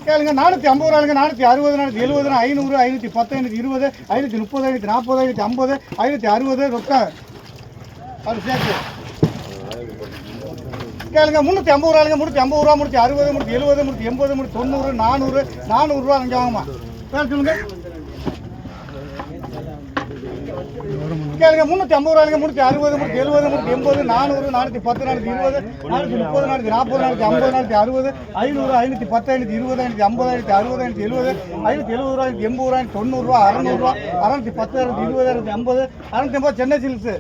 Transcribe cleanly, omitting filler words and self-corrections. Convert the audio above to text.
கேளுங்க 450 ரூபாய்ங்க, 460, 470, 500, 510, 520, 530, 540, 550, 560 ரொக்கம் அது சேர்த்து. கேளுங்க 350 ரூபாய்ங்க, 350 ரூபா, 360, 370, 380, 390, 400, 400 ரூபா அங்கே வாங்கம்மா. பேர் சொல்லுங்க. கேளுங்க 350 ரூபாய்ங்க, 360, 370, 380, 400, 410, 420, 430, 440, 450, 460, 500, 510, 520, 550, 560, 570, 570 ரூபா, 80 ரூபா, 90 ரூபா, 600 ரூபா, 610, 620, 650, 650 சென்னை சில்க்ஸ்.